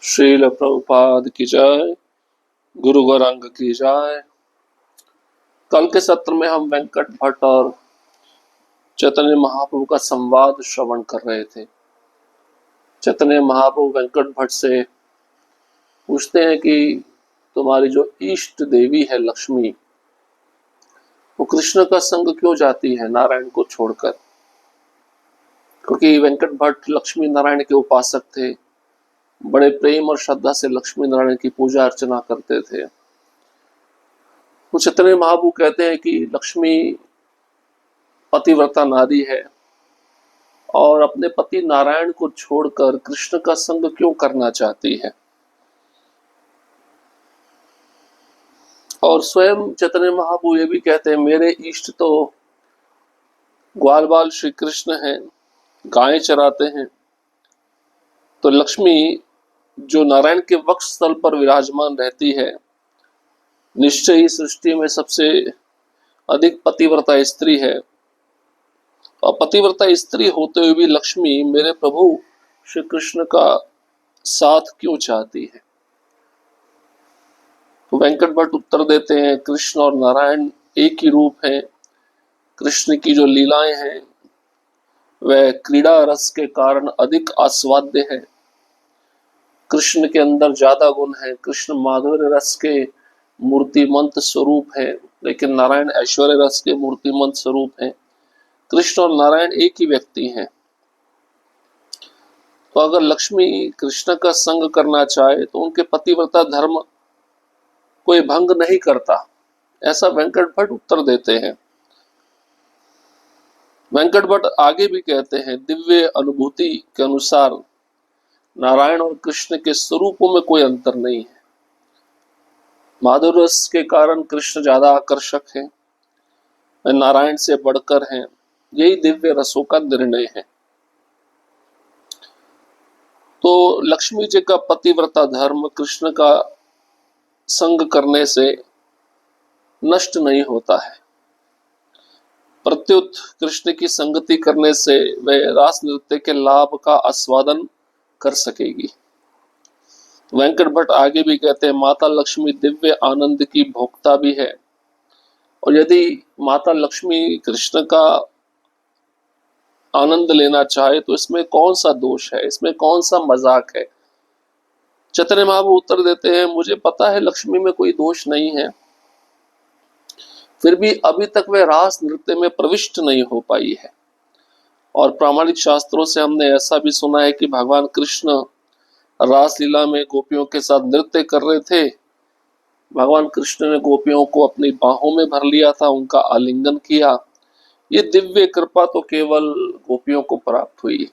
श्रील प्रभुपाद की जय। गुरु गौरांग की जय। कल के सत्र में हम वेंकट भट्ट और चैतन्य महाप्रभु का संवाद श्रवण कर रहे थे। चैतन्य महाप्रभु वेंकट भट्ट से पूछते हैं कि तुम्हारी जो इष्ट देवी है लक्ष्मी, वो कृष्ण का संग क्यों जाती है नारायण को छोड़कर। क्योंकि वेंकट भट्ट लक्ष्मी नारायण के उपासक थे, बड़े प्रेम और श्रद्धा से लक्ष्मी नारायण की पूजा अर्चना करते थे। तो चैतन्य महाप्रभु कहते हैं कि लक्ष्मी पतिव्रता नारी है और अपने पति नारायण को छोड़कर कृष्ण का संग क्यों करना चाहती है। और स्वयं चैतन्य महाप्रभु ये भी कहते हैं, मेरे इष्ट तो ग्वाल बाल श्री कृष्ण हैं, गायें चराते हैं। तो लक्ष्मी जो नारायण के वक्ष स्थल पर विराजमान रहती है, निश्चय ही सृष्टि में सबसे अधिक पतिव्रता स्त्री है। और पतिव्रता स्त्री होते हुए भी लक्ष्मी मेरे प्रभु श्री कृष्ण का साथ क्यों चाहती है। तो वेंकट भट्ट उत्तर देते हैं, कृष्ण और नारायण एक ही रूप है। कृष्ण की जो लीलाएं हैं वह क्रीड़ा रस के कारण अधिक आस्वाद्य है। कृष्ण के अंदर ज्यादा गुण है। कृष्ण माधुर्य रस के मूर्तिमंत स्वरूप है, लेकिन नारायण ऐश्वर्य रस के मूर्तिमंत स्वरूप है। कृष्ण और नारायण एक ही व्यक्ति हैं। तो अगर लक्ष्मी कृष्ण का संग करना चाहे तो उनके पतिव्रता धर्म कोई भंग नहीं करता, ऐसा वेंकट भट्ट उत्तर देते हैं। वेंकट भट्ट आगे भी कहते हैं, दिव्य अनुभूति के अनुसार नारायण और कृष्ण के स्वरूपों में कोई अंतर नहीं है। माधुर्य रस के कारण कृष्ण ज्यादा आकर्षक है, नारायण से बढ़कर हैं। यही दिव्य रसों का निर्णय है। तो लक्ष्मी जी का पतिव्रता धर्म कृष्ण का संग करने से नष्ट नहीं होता है। प्रत्युत कृष्ण की संगति करने से वह रास नृत्य के लाभ का आस्वादन कर सकेगी। वेंकट भट्ट आगे भी कहते हैं, माता लक्ष्मी दिव्य आनंद की भोक्ता भी है। और यदि माता लक्ष्मी कृष्ण का आनंद लेना चाहे तो इसमें कौन सा दोष है, इसमें कौन सा मजाक है। चैतन्य महाप्रभु उत्तर देते हैं, मुझे पता है लक्ष्मी में कोई दोष नहीं है, फिर भी अभी तक वह रास नृत्य में प्रविष्ट नहीं हो पाई है। और प्रामाणिक शास्त्रों से हमने ऐसा भी सुना है कि भगवान कृष्ण रासलीला में गोपियों के साथ नृत्य कर रहे थे। भगवान कृष्ण ने गोपियों को अपनी बाहों में भर लिया था, उनका आलिंगन किया। ये दिव्य कृपा तो केवल गोपियों को प्राप्त हुई।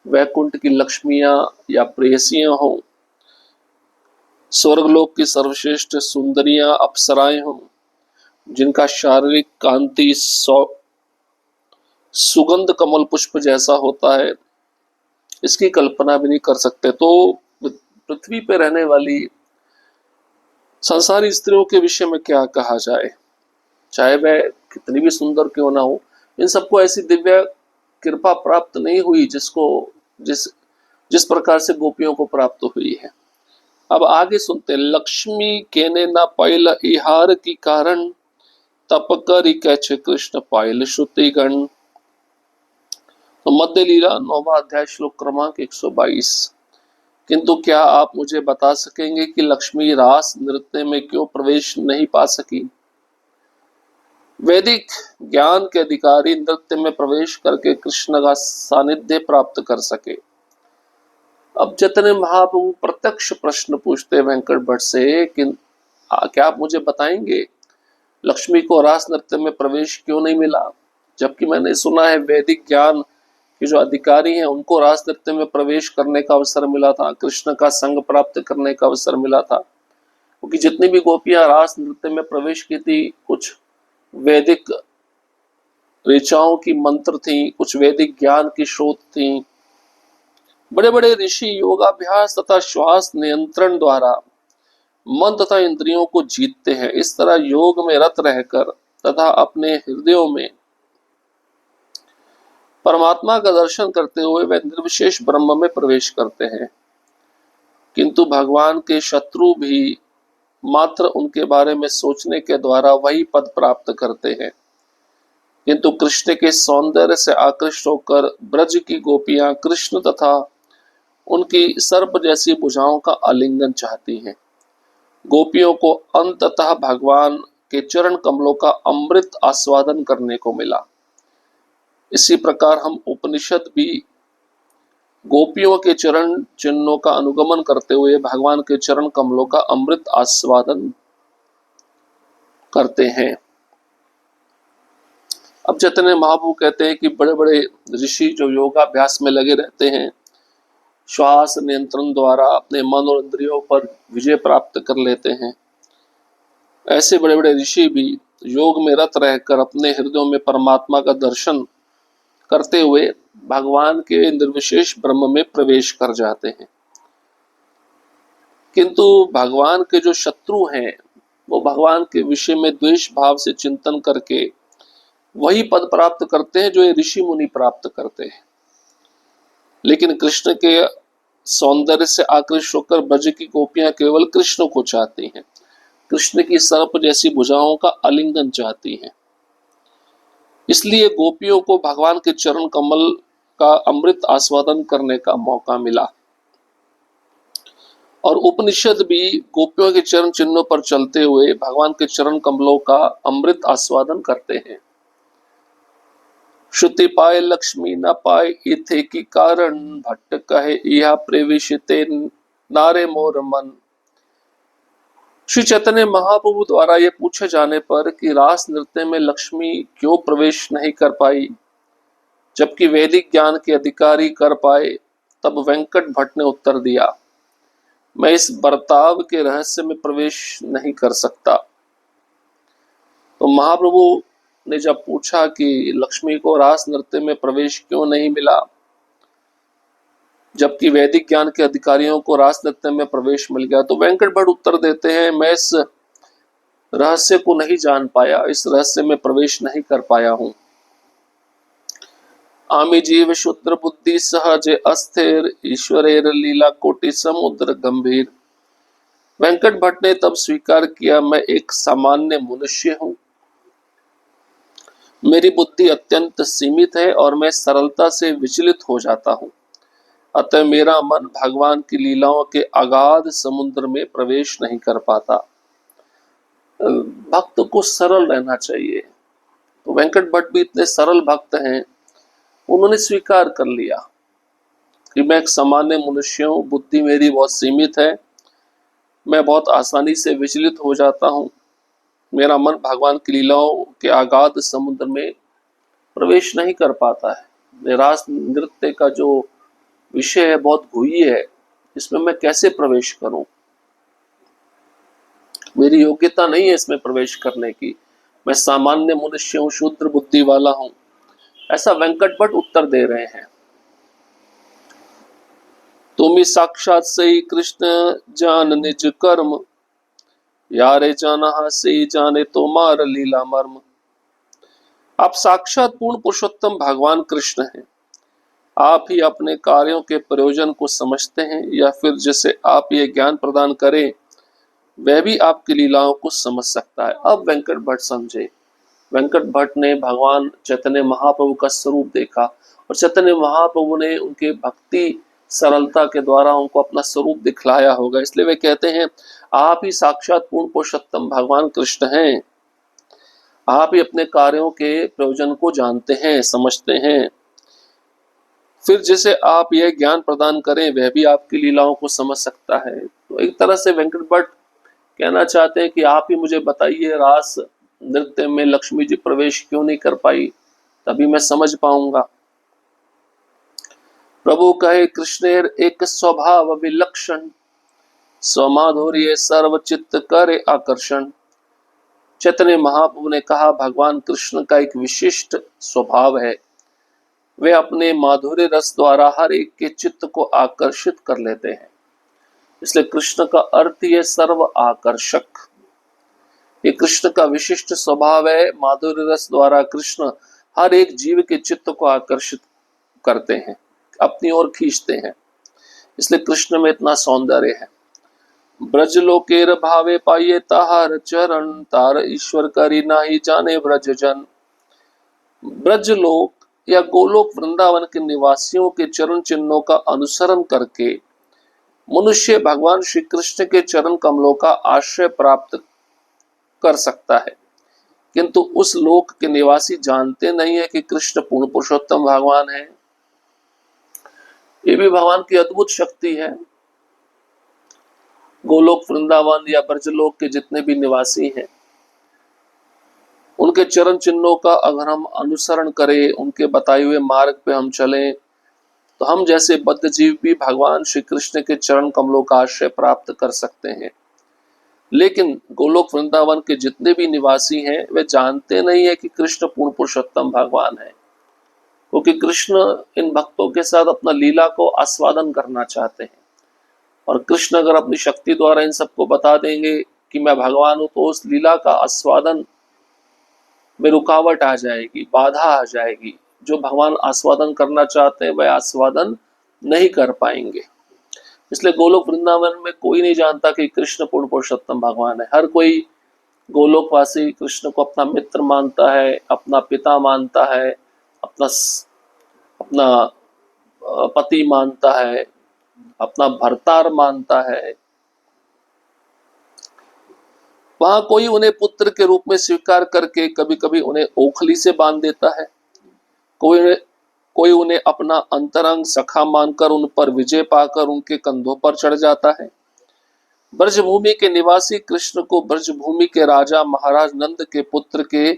वैकुंठ की लक्ष्मियां या प्रेयसियां हो, स्वर्गलोक की सर्वश्रेष्ठ सुंदरियां अप्सराएं हो, जिनका शारीरिक कांति सुगंध कमल पुष्प जैसा होता है, इसकी कल्पना भी नहीं कर सकते। तो पृथ्वी पे रहने वाली संसारी स्त्रियों के विषय में क्या कहा जाए, चाहे वह कितनी भी सुंदर क्यों ना हो, इन सबको ऐसी दिव्य कृपा प्राप्त नहीं हुई जिसको जिस जिस प्रकार से गोपियों को प्राप्त हुई है। अब आगे सुनते, लक्ष्मी केने ना पायल इहार की कारण, तप करी कैछ कृष्ण पायल श्रुति गण। तो मध्य लीला 9वां अध्याय श्लोक क्रमांक 122। किंतु क्या आप मुझे बता सकेंगे कि लक्ष्मी रास नृत्य में क्यों प्रवेश नहीं पा सकी। वैदिक ज्ञान के अधिकारी नृत्य में प्रवेश करके कृष्ण का सानिध्य प्राप्त कर सके। अब चैतन्य महाप्रभु प्रत्यक्ष प्रश्न पूछते वेंकट भट्ट से कि क्या आप मुझे बताएंगे लक्ष्मी को रास नृत्य में प्रवेश क्यों नहीं मिला, जबकि मैंने सुना है वैदिक ज्ञान के जो अधिकारी हैं उनको रास नृत्य में प्रवेश करने का अवसर मिला था, कृष्ण का संग प्राप्त करने का अवसर मिला था। क्योंकि जितनी भी गोपियां रास नृत्य में प्रवेश की थी, कुछ वैदिक ऋचाओं की मंत्र थी, कुछ वैदिक ज्ञान की स्रोत थी। बड़े बड़े ऋषि योगाभ्यास तथा श्वास नियंत्रण द्वारा मन तथा इंद्रियों को जीतते हैं। इस तरह योग में रत रहकर तथा अपने हृदयों में परमात्मा का दर्शन करते हुए वे निर्विशेष ब्रह्म में प्रवेश करते हैं। किंतु भगवान के शत्रु भी मात्र उनके बारे में सोचने के द्वारा वही पद प्राप्त करते हैं। किंतु कृष्ण के सौंदर्य से आकृष्ट होकर ब्रज की गोपियां कृष्ण तथा उनकी सर्प जैसी भुजाओं का आलिंगन चाहती हैं। गोपियों को अंततः भगवान के चरण कमलों का अमृत आस्वादन करने को मिला। इसी प्रकार हम उपनिषद भी गोपियों के चरण चिन्हों का अनुगमन करते हुए भगवान के चरण कमलों का अमृत आस्वादन करते हैं। अब चैतन्य महाप्रभु कहते हैं कि बड़े बड़े ऋषि जो योगाभ्यास में लगे रहते हैं, श्वास नियंत्रण द्वारा अपने मन और इंद्रियों पर विजय प्राप्त कर लेते हैं, ऐसे बड़े बड़े ऋषि भी योग में रत रहकर अपने हृदयों में परमात्मा का दर्शन करते हुए भगवान के निर्विशेष ब्रह्म में प्रवेश कर जाते हैं। किंतु भगवान के जो शत्रु हैं वो भगवान के विषय में द्वेष भाव से चिंतन करके वही पद प्राप्त करते हैं जो ये ऋषि मुनि प्राप्त करते हैं। लेकिन कृष्ण के सौंदर्य से आकृष्ट होकर ब्रज की गोपियां केवल कृष्ण को चाहती हैं, कृष्ण की सर्प जैसी भुजाओं का आलिंगन चाहती हैं। इसलिए गोपियों को भगवान के चरण कमल का अमृत आस्वादन करने का मौका मिला और उपनिषद भी गोपियों के चरण चिन्हों पर चलते हुए भगवान के चरण कमलों का अमृत आस्वादन करते हैं। श्रुति पाए लक्ष्मी न पाए इथे की कारण भट्ट कहे यह प्रवेशिते नारे मोर मन। श्री चैतन्य महाप्रभु द्वारा ये पूछे जाने पर कि रास नृत्य में लक्ष्मी क्यों प्रवेश नहीं कर पाई जबकि वैदिक ज्ञान के अधिकारी कर पाए, तब वेंकट भट्ट ने उत्तर दिया, मैं इस बर्ताव के रहस्य में प्रवेश नहीं कर सकता। तो महाप्रभु ने जब पूछा कि लक्ष्मी को रास नृत्य में प्रवेश क्यों नहीं मिला जबकि वैदिक ज्ञान के अधिकारियों को रास नृत्य में प्रवेश मिल गया, तो वेंकट भट्ट उत्तर देते हैं, मैं इस रहस्य को नहीं जान पाया, इस रहस्य में प्रवेश नहीं कर पाया हूं। आमी जीव शूद्र बुद्धि सहज अस्थिर ईश्वरेर लीला कोटि समुद्र गंभीर। वेंकट भट्ट ने तब स्वीकार किया, मैं एक सामान्य मनुष्य हूं, मेरी बुद्धि अत्यंत सीमित है और मैं सरलता से विचलित हो जाता हूं, अतः मेरा मन भगवान की लीलाओं के अगाध समुद्र में प्रवेश नहीं कर पाता। भक्त को सरल रहना चाहिए। तो वेंकट भट्ट भी इतने सरल भक्त हैं, उन्होंने स्वीकार कर लिया कि मैं एक सामान्य मनुष्य हूं, बुद्धि मेरी बहुत सीमित है, मैं बहुत आसानी से विचलित हो जाता हूं, मेरा मन भगवान की लीलाओं के अगाध समुद्र में प्रवेश नहीं कर पाता है। रास नृत्य का जो विषय है बहुत गुह्य है, इसमें मैं कैसे प्रवेश करूं, मेरी योग्यता नहीं है इसमें प्रवेश करने की, मैं सामान्य मनुष्य हूं, शूद्र बुद्धि वाला हूं, ऐसा वेंकट भट्ट उत्तर दे रहे हैं। तुम साक्षात से ही कृष्ण जान निज कर्म, यारे जाना से जाने तुम्हार लीला मर्म। आप साक्षात पूर्ण पुरुषोत्तम भगवान कृष्ण हैं, आप ही अपने कार्यों के प्रयोजन को समझते हैं, या फिर जिसे आप ये ज्ञान प्रदान करें वह भी आपकी लीलाओं को समझ सकता है। अब वेंकट भट्ट समझे। वेंकट भट्ट ने भगवान चैतन्य महाप्रभु का स्वरूप देखा और चैतन्य महाप्रभु ने उनके भक्ति सरलता के द्वारा उनको अपना स्वरूप दिखलाया होगा, इसलिए वे कहते हैं, आप ही साक्षात पूर्ण पुरुषोत्तम भगवान कृष्ण हैं, आप ही अपने कार्यों के प्रयोजन को जानते हैं, समझते हैं, फिर जिसे आप यह ज्ञान प्रदान करें वह भी आपकी लीलाओं को समझ सकता है। तो एक तरह से वेंकट भट्ट कहना चाहते हैं कि आप ही मुझे बताइए, रास नृत्य में लक्ष्मी जी प्रवेश क्यों नहीं कर पाई, तभी मैं समझ पाऊंगा। प्रभु कहे, कृष्णेर एक स्वभाव विलक्षण, स्वमाधुर्य सर्वचित्त करे आकर्षण। चैतन्य महाप्रभु ने कहा, भगवान कृष्ण का एक विशिष्ट स्वभाव है, वे अपने माधुर्य रस द्वारा हर एक के चित्त को आकर्षित कर लेते हैं। इसलिए कृष्ण का अर्थ ये सर्व आकर्षक, ये कृष्ण का विशिष्ट स्वभाव है। माधुर्य रस द्वारा कृष्ण हर एक जीव के चित्त को आकर्षित करते हैं, अपनी ओर खींचते हैं। इसलिए कृष्ण में इतना सौंदर्य है। ब्रज लोकेर भावे पाइये ताहार चरण, तार ईश्वर करी नाही जाने ब्रज जन। ब्रज लोक या गोलोक वृंदावन के निवासियों के चरण चिन्हों का अनुसरण करके मनुष्य भगवान श्री कृष्ण के चरण कमलों का आश्रय प्राप्त कर सकता है, किंतु उस लोक के निवासी जानते नहीं है कि कृष्ण पूर्ण पुरुषोत्तम भगवान है। ये भी भगवान की अद्भुत शक्ति है। गोलोक वृंदावन या ब्रजलोक के जितने भी निवासी हैं, उनके चरण चिन्हों का अगर हम अनुसरण करें, उनके बताए हुए मार्ग पे हम चलें, तो हम जैसे बद्ध जीव भी भगवान श्री कृष्ण के चरण कमलों का आश्रय प्राप्त कर सकते हैं। लेकिन गोलोक वृंदावन के जितने भी निवासी हैं, वे जानते नहीं है कि कृष्ण पूर्ण पुरुषोत्तम भगवान है, क्योंकि कृष्ण इन भक्तों के साथ अपना लीला को आस्वादन करना चाहते हैं। और कृष्ण अगर अपनी शक्ति द्वारा इन सबको बता देंगे कि मैं भगवान हूं, तो उस लीला का आस्वादन में रुकावट आ जाएगी, बाधा आ जाएगी। जो भगवान आस्वादन करना चाहते हैं वह आस्वादन नहीं कर पाएंगे। इसलिए गोलोक वृंदावन में कोई नहीं जानता कि कृष्ण पूर्ण पुरुषोत्तम भगवान है। हर कोई गोलोकवासी कृष्ण को अपना मित्र मानता है, अपना पिता मानता है, अपना अपना पति मानता है, अपना भरतार मानता है। वहां कोई उन्हें पुत्र के रूप में स्वीकार करके कभी कभी उन्हें ओखली से बांध देता है, कोई उन्हें अपना अंतरंग सखा मानकर उन पर विजय पाकर उनके कंधों पर चढ़ जाता है। ब्रजभूमि के निवासी कृष्ण को ब्रजभूमि के राजा महाराज नंद के पुत्र के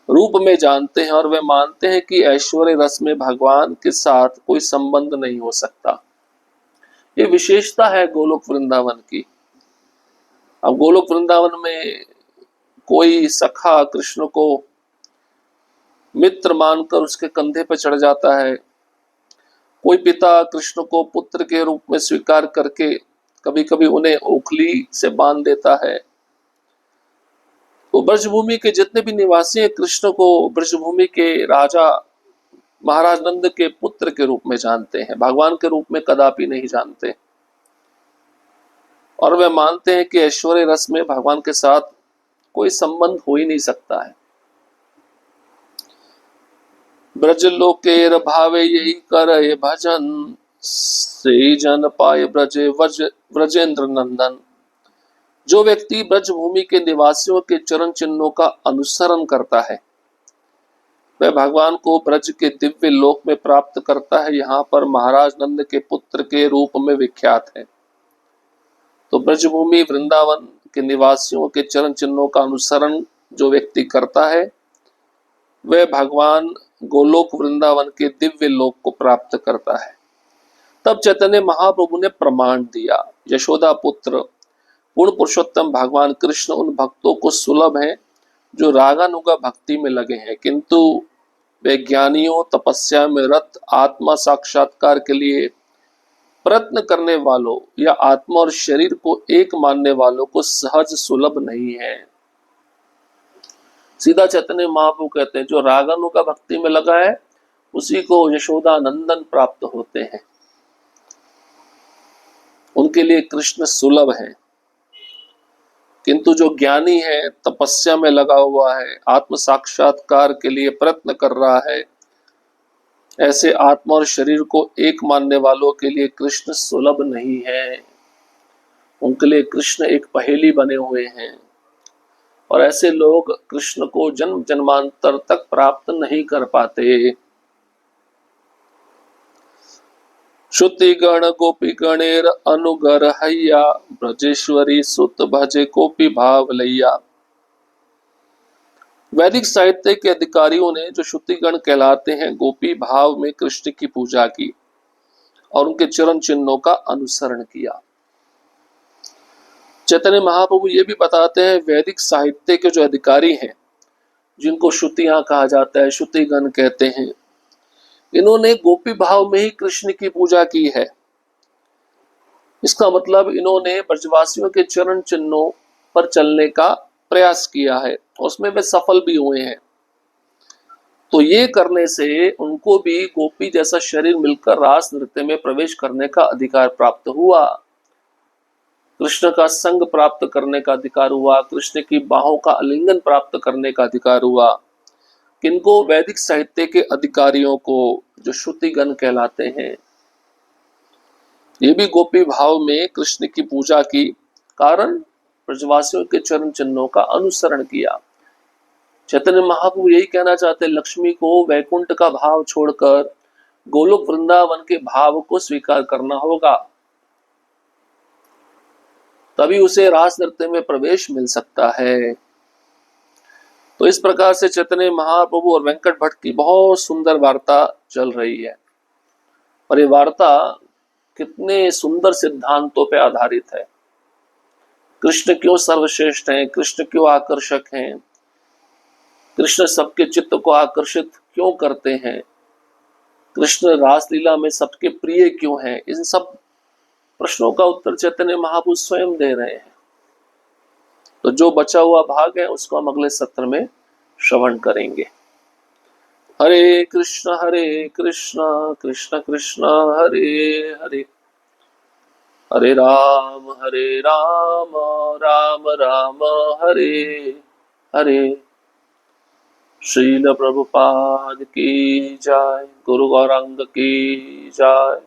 रूप में जानते हैं, और वे मानते हैं कि ऐश्वर्य रस में भगवान के साथ कोई संबंध नहीं हो सकता। ये विशेषता है गोलोक वृंदावन की। अब गोलोक वृंदावन में कोई सखा कृष्ण को मित्र मानकर उसके कंधे पर चढ़ जाता है, कोई पिता कृष्ण को पुत्र के रूप में स्वीकार करके कभी कभी उन्हें ओखली से बांध देता है। तो ब्रजभूमि के जितने भी निवासी हैं, कृष्ण को ब्रजभूमि के राजा महाराज नंद के पुत्र के रूप में जानते हैं, भगवान के रूप में कदापि नहीं जानते। और वे मानते हैं कि ऐश्वर्य रस में भगवान के साथ कोई संबंध हो ही नहीं सकता है। ब्रज लोकेर भावे यही करे भजन, से जन पाए ब्रजे व्रजेंद्र नंदन। जो व्यक्ति ब्रजभूमि के निवासियों के चरण चिन्हों का अनुसरण करता है, वह भगवान को ब्रज के दिव्य लोक में प्राप्त करता है। यहाँ पर महाराज नंद के पुत्र के रूप में विख्यात है। तो ब्रजभूमि वृंदावन के निवासियों के चरण चिन्हों का अनुसरण जो व्यक्ति करता है, वह भगवान गोलोक वृंदावन के दिव्य लोक को प्राप्त करता है। तब चैतन्य महाप्रभु ने प्रमाण दिया, यशोदा पुत्र पूर्ण पुरुषोत्तम भगवान कृष्ण उन भक्तों को सुलभ हैं जो रागानुगा भक्ति में लगे हैं, किंतु वे ज्ञानियों, तपस्या में रत, आत्मा साक्षात्कार के लिए प्रयत्न करने वालों या आत्मा और शरीर को एक मानने वालों को सहज सुलभ नहीं है। सीधा चैतन्य महाप्रभु कहते हैं, जो रागानुगा भक्ति में लगा है उसी को यशोदा नंदन प्राप्त होते हैं, उनके लिए कृष्ण सुलभ है। किंतु जो ज्ञानी है, तपस्या में लगा हुआ है, आत्म साक्षात्कार के लिए प्रयत्न कर रहा है, ऐसे आत्मा और शरीर को एक मानने वालों के लिए कृष्ण सुलभ नहीं है। उनके लिए कृष्ण एक पहेली बने हुए हैं, और ऐसे लोग कृष्ण को जन्म जन्मांतर तक प्राप्त नहीं कर पाते। श्रुति गण गोपी गणेर अनुगर हैया, ब्रजेश्वरी सुत भजे गोपी भाव लैया। वैदिक साहित्य के अधिकारियों ने, जो श्रुतिगण कहलाते हैं, गोपी भाव में कृष्ण की पूजा की और उनके चरण चिन्हों का अनुसरण किया। चैतन्य महाप्रभु ये भी बताते हैं, वैदिक साहित्य के जो अधिकारी हैं, जिनको श्रुतियां कहा जाता है, श्रुतिगण कहते हैं, इन्होंने गोपी भाव में ही कृष्ण की पूजा की है। इसका मतलब इन्होंने ब्रजवासियों के चरण चिन्हों पर चलने का प्रयास किया है, उसमें वे सफल भी हुए हैं। तो ये करने से उनको भी गोपी जैसा शरीर मिलकर रास नृत्य में प्रवेश करने का अधिकार प्राप्त हुआ, कृष्ण का संग प्राप्त करने का अधिकार हुआ, कृष्ण की बाहों का आलिंगन प्राप्त करने का अधिकार हुआ। किनको? वैदिक साहित्य के अधिकारियों को, जो श्रुतिगण कहलाते हैं। ये भी गोपी भाव में कृष्ण की पूजा की कारण ब्रजवासियों के चरण चिन्हों का अनुसरण किया। चैतन्य महाप्रभु यही कहना चाहते, लक्ष्मी को वैकुंठ का भाव छोड़कर गोलोक वृंदावन के भाव को स्वीकार करना होगा, तभी उसे रास नृत्य में प्रवेश मिल सकता है। तो इस प्रकार से चैतन्य महाप्रभु और वेंकट भट्ट की बहुत सुंदर वार्ता चल रही है, और ये वार्ता कितने सुंदर सिद्धांतों पर आधारित है। कृष्ण क्यों सर्वश्रेष्ठ हैं, कृष्ण क्यों आकर्षक हैं, कृष्ण सबके चित्त को आकर्षित क्यों करते हैं, कृष्ण रासलीला में सबके प्रिय क्यों हैं, इन सब प्रश्नों का उत्तर चैतन्य महाप्रभु स्वयं दे रहे हैं। तो जो बचा हुआ भाग है उसको हम अगले सत्र में श्रवण करेंगे। हरे कृष्ण कृष्ण कृष्ण हरे हरे, हरे राम राम राम हरे हरे। श्रील प्रभुपाद की जय, गुरु गौरांग की जय।